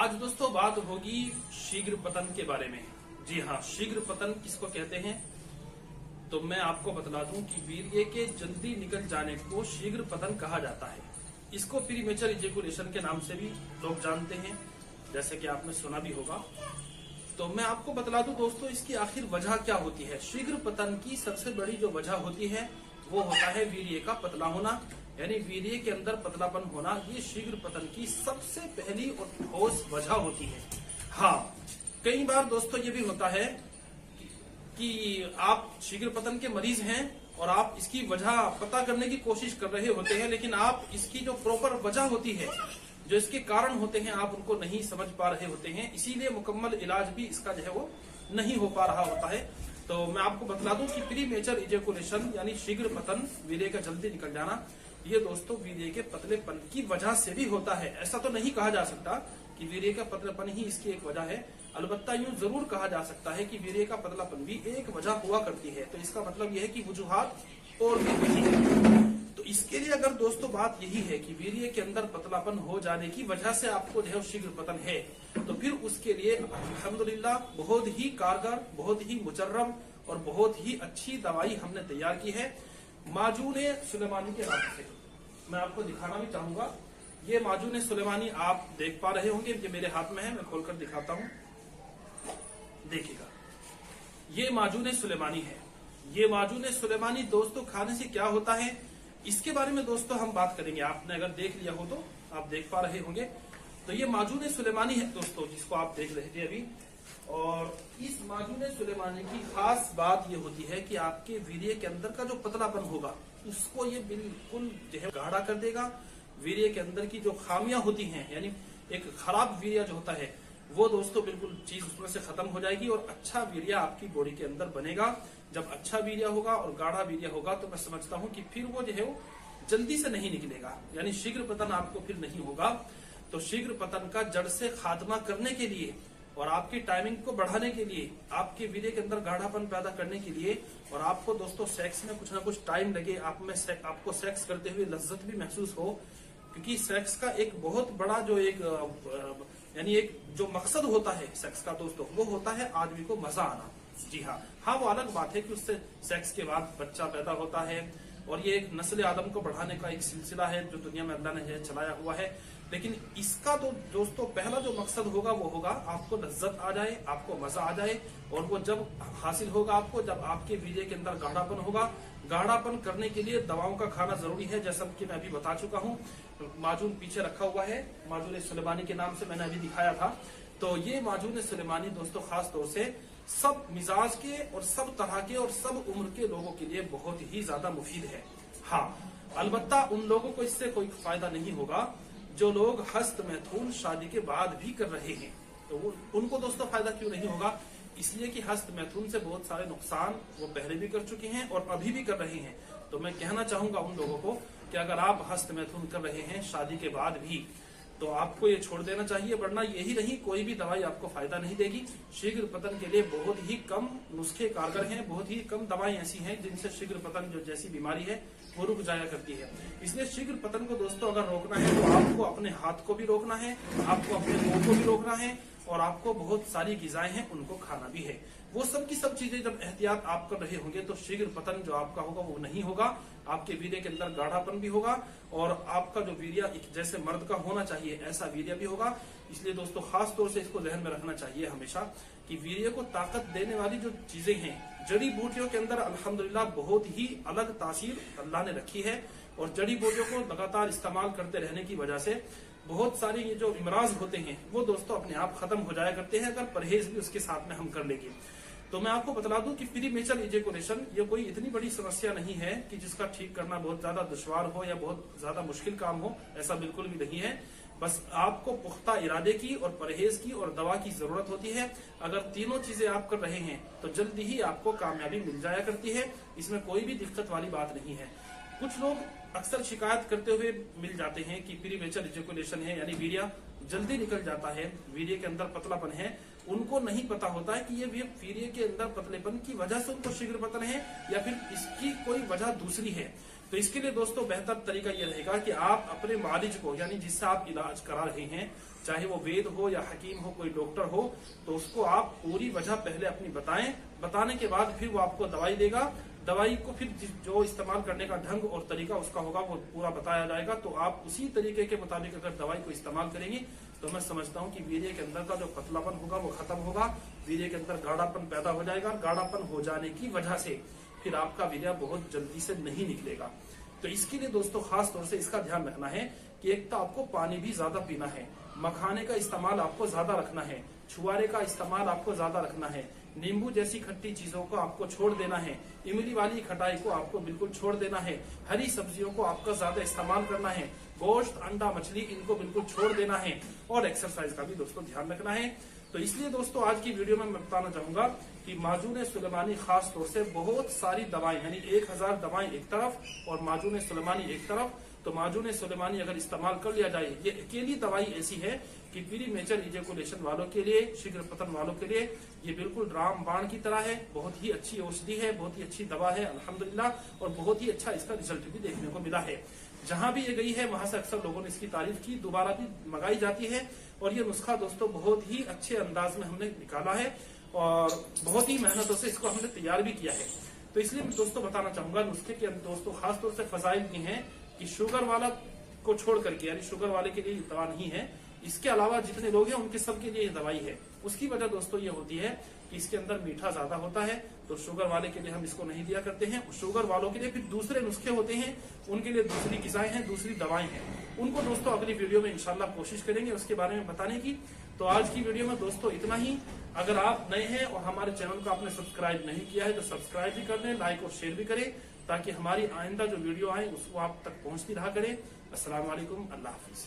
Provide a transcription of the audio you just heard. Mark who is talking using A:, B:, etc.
A: आज दोस्तों बात होगी शीघ्र पतन के बारे में। जी हाँ, शीघ्र पतन किसको कहते हैं तो मैं आपको बतला दूं कि वीर्य के जल्दी निकल जाने को शीघ्र पतन कहा जाता है। इसको प्रीमेचर इजैकुलेशन के नाम से भी लोग जानते हैं, जैसे कि आपने सुना भी होगा। तो मैं आपको बतला दूं दोस्तों, इसकी आखिर वजह क्या होती है। शीघ्र पतन की सबसे बड़ी जो वजह होती है वो होता है वीर्य का पतला होना, यानी वीर्य के अंदर पतलापन होना। ये शीघ्र पतन की सबसे पहली और ठोस वजह होती है। हाँ, कई बार दोस्तों ये भी होता है कि आप शीघ्र पतन के मरीज हैं और आप इसकी वजह पता करने की कोशिश कर रहे होते हैं, लेकिन आप इसकी जो प्रॉपर वजह होती है, जो इसके कारण होते हैं, आप उनको नहीं समझ पा रहे होते हैं। इसीलिए मुकम्मल इलाज भी इसका जो है वो नहीं हो पा रहा होता है। तो मैं आपको बतला दूं कि प्रीमेचर इजैकुलेशन यानी शीघ्र पतन, वीर्य का जल्दी निकल जाना, ये दोस्तों वीर्य के पतलेपन की वजह से भी होता है। ऐसा तो नहीं कहा जा सकता कि वीर्य का पतलेपन ही इसकी एक वजह है, अलबत्ता यूं जरूर कहा जा सकता है कि वीर्य का पतलापन भी एक वजह हुआ करती है। तो इसका मतलब यह है कि वजूहात और भी कई है। तो इसके लिए अगर दोस्तों बात यही है कि वीर्य के अंदर पतलापन हो जाने की वजह से आपको जो है शीघ्र पतन है, तो फिर उसके लिए अल्हम्दुलिल्लाह बहुत ही कारगर, बहुत ही मुजर्रब और बहुत ही अच्छी दवाई हमने तैयार की है माजून सुलेमानी के नाम से। मैं आपको दिखाना भी चाहूंगा। ये माजून सुलेमानी आप देख पा रहे होंगे, ये मेरे हाथ में है, मैं खोलकर दिखाता हूं। देखिएगा, ये माजून सुलेमानी है। ये माजून सुलेमानी दोस्तों खाने से क्या होता है, इसके बारे में दोस्तों हम बात करेंगे। आपने अगर देख लिया हो तो आप देख पा रहे होंगे। तो ये माजून सुलेमानी है दोस्तों, जिसको आप देख रहे थे अभी। और इस माजून सुलेमानी की खास बात ये होती है कि आपके वीर्य के अंदर का जो पतलापन होगा उसको ये बिल्कुल जो है गाढ़ा कर देगा। वीर्य के अंदर की जो खामियां होती हैं, यानी एक खराब वीर्य जो होता है, वो दोस्तों बिल्कुल चीज उसमें से खत्म हो जाएगी और अच्छा वीर्य आपकी बॉडी के अंदर बनेगा। जब अच्छा वीर्य होगा और गाढ़ा वीर्य होगा तो मैं समझता हूं कि फिर वो जो है वो जल्दी से नहीं निकलेगा, यानी शीघ्र पतन आपको फिर नहीं होगा। तो शीघ्र पतन का जड़ से खात्मा करने के लिए और आपकी टाइमिंग को बढ़ाने के लिए, आपके वीर्य के अंदर गाढ़ापन पैदा करने के लिए, और आपको दोस्तों सेक्स में कुछ ना कुछ टाइम लगे, आपको सेक्स करते हुए लज्जत भी महसूस हो, क्योंकि सेक्स का एक बहुत बड़ा जो एक यानी एक जो मकसद होता है सेक्स का दोस्तों, वो होता है आदमी को मजा आना। जी हाँ, वो अलग बात है कि उससे सेक्स के बाद बच्चा पैदा होता है और ये एक नस्ल आदम को बढ़ाने का एक सिलसिला है जो दुनिया में अल्लाह ने चलाया हुआ है। लेकिन इसका तो दोस्तों पहला जो मकसद होगा वो होगा आपको लज्जत आ जाए, आपको मजा आ जाए। और वो जब हासिल होगा आपको, जब आपके वीर्य के अंदर गाढ़ापन होगा। गाढ़ापन करने के लिए दवाओं का खाना जरूरी है, जैसा कि मैं अभी बता चुका हूँ। माजून पीछे रखा हुआ है, माजून सुलेमानी के नाम से मैंने अभी दिखाया था। तो ये माजून सुलेमानी दोस्तों खास तौर से सब मिजाज के और सब तरह के और सब उम्र के लोगों के लिए बहुत ही ज्यादा मुफीद है। हाँ, अलबत्ता उन लोगों को इससे कोई फायदा नहीं होगा जो लोग हस्त मैथुन शादी के बाद भी कर रहे हैं। तो उनको दोस्तों फायदा क्यों नहीं होगा, इसलिए कि हस्त मैथुन से बहुत सारे नुकसान वो पहले भी कर चुके हैं और अभी भी कर रहे हैं। तो मैं कहना चाहूंगा उन लोगों को कि अगर आप हस्त मैथुन कर रहे हैं शादी के बाद भी, तो आपको ये छोड़ देना चाहिए, वरना यही नहीं कोई भी दवाई आपको फायदा नहीं देगी। शीघ्र पतन के लिए बहुत ही कम नुस्खे कारगर हैं, बहुत ही कम दवाएं ऐसी हैं जिनसे शीघ्र पतन जो जैसी बीमारी है वो रुक जाया करती है। इसलिए शीघ्र पतन को दोस्तों अगर रोकना है तो आपको अपने हाथ को भी रोकना है, आपको अपने मुंह को भी रोकना है, और आपको बहुत सारी गिजाएं हैं उनको खाना भी है। वो सब की सब चीजें जब एहतियात आप कर रहे होंगे तो शीघ्र पतन जो आपका होगा वो नहीं होगा। आपके वीर्य के अंदर गाढ़ापन भी होगा और आपका जो वीर्य जैसे मर्द का होना चाहिए ऐसा वीर्य भी होगा। इसलिए दोस्तों खास तौर से इसको ध्यान में रखना चाहिए हमेशा कि वीर्य को ताकत देने वाली जो चीजें हैं, जड़ी बूटियों के अंदर अल्हम्दुलिल्लाह बहुत ही अलग तासीर अल्लाह ने रखी है। और जड़ी बूटियों को लगातार इस्तेमाल करते रहने की वजह से बहुत सारे ये जो इमराज होते हैं वो दोस्तों अपने आप खत्म हो जाया करते हैं, अगर परहेज भी उसके साथ में हम कर लेंगे। तो मैं आपको बता दूं कि प्रीमेचर इजैकुलेशन ये कोई इतनी बड़ी समस्या नहीं है कि जिसका ठीक करना बहुत ज्यादा दुश्वार हो या बहुत ज्यादा मुश्किल काम हो, ऐसा बिल्कुल भी नहीं है। बस आपको पुख्ता इरादे की और परहेज की और दवा की जरूरत होती है। अगर तीनों चीजें आप कर रहे हैं तो जल्दी ही आपको कामयाबी मिल जाया करती है, इसमें कोई भी दिक्कत वाली बात नहीं है। कुछ लोग अक्सर शिकायत करते हुए मिल जाते हैं कि प्रीमेचर इजैकुलेशन है, यानी वीर्य जल्दी निकल जाता है, वीर्य के अंदर पतलापन है। उनको नहीं पता होता है कि ये वीर्य के अंदर पतलेपन की वजह से उनको शीघ्र पतन है या फिर इसकी कोई वजह दूसरी है। तो इसके लिए दोस्तों बेहतर तरीका ये रहेगा कि आप अपने मालिज को, यानी जिससे आप इलाज करा रहे हैं, चाहे वो वैद्य हो या हकीम हो, कोई डॉक्टर हो, तो उसको आप पूरी वजह पहले अपनी बताएं। बताने के बाद फिर वो आपको दवाई देगा। दवाई को फिर जो इस्तेमाल करने का ढंग और तरीका उसका होगा वो पूरा बताया जाएगा। तो आप उसी तरीके के मुताबिक अगर दवाई को इस्तेमाल करेंगे तो मैं समझता हूँ कि वीर्य के अंदर का जो पतलापन होगा वो खत्म होगा, वीर्य के अंदर गाढ़ापन पैदा हो जाएगा। गाढ़ापन हो जाने की वजह से फिर आपका वीर्य बहुत जल्दी से नहीं निकलेगा। तो इसके लिए दोस्तों खास तौर से इसका ध्यान रखना है कि एक तो आपको पानी भी ज्यादा पीना है, मखाने का इस्तेमाल आपको ज्यादा रखना है, छुआरे का इस्तेमाल आपको ज्यादा रखना है, नींबू जैसी खट्टी चीजों को आपको छोड़ देना है, इमली वाली खटाई को आपको बिल्कुल छोड़ देना है, हरी सब्जियों को आपका ज्यादा इस्तेमाल करना है, गोश्त, अंडा, मछली इनको बिल्कुल छोड़ देना है, और एक्सरसाइज का भी दोस्तों ध्यान रखना है। तो इसलिए दोस्तों आज की वीडियो में मैं बताना चाहूंगा कि माजून सुलेमानी खास तौर से बहुत सारी दवाएं, यानी 1000 दवाएं एक तरफ और माजून सुलेमानी एक तरफ। तो माजून सुलेमानी अगर इस्तेमाल कर लिया जाए, ये अकेली दवाई ऐसी है कि प्रीमेचर इजैकुलेशन वालों के लिए, शीघ्र पतन वालों के लिए ये बिल्कुल रामबाण की तरह है। बहुत ही अच्छी औषधि है, बहुत ही अच्छी दवा है अल्हम्दुलिल्लाह, और बहुत ही अच्छा इसका रिजल्ट भी देखने को मिला है। जहां भी ये गई है वहां से अक्सर लोगों ने इसकी तारीफ की, दोबारा भी मंगाई जाती है। और ये नुस्खा दोस्तों बहुत ही अच्छे अंदाज में हमने निकाला है और बहुत ही मेहनतों से इसको हमने तैयार भी किया है। तो इसलिए मैं दोस्तों बताना चाहूंगा नुस्खे के दोस्तों खास तौर से फजाइल भी हैं कि शुगर वाला को छोड़ करके, यानी शुगर वाले के लिए दवा नहीं है, इसके अलावा जितने लोग हैं उनके सबके लिए दवाई है। उसकी वजह दोस्तों ये होती है कि इसके अंदर मीठा ज्यादा होता है, तो शुगर वाले के लिए हम इसको नहीं दिया करते हैं। शुगर वालों के लिए फिर दूसरे नुस्खे होते हैं, उनके लिए दूसरी गिज़ाएं हैं, दूसरी दवाएं हैं। उनको दोस्तों अगली वीडियो में इंशाल्लाह कोशिश करेंगे उसके बारे में बताने की। तो आज की वीडियो में दोस्तों इतना ही। अगर आप नए हैं और हमारे चैनल को आपने सब्सक्राइब नहीं किया है तो सब्सक्राइब भी कर दें, लाइक और शेयर भी करें, ताकि हमारी आइंदा जो वीडियो आए उसको आप तक पहुंचती रहा करें। अस्सलाम वालेकुम, अल्लाह हाफिज।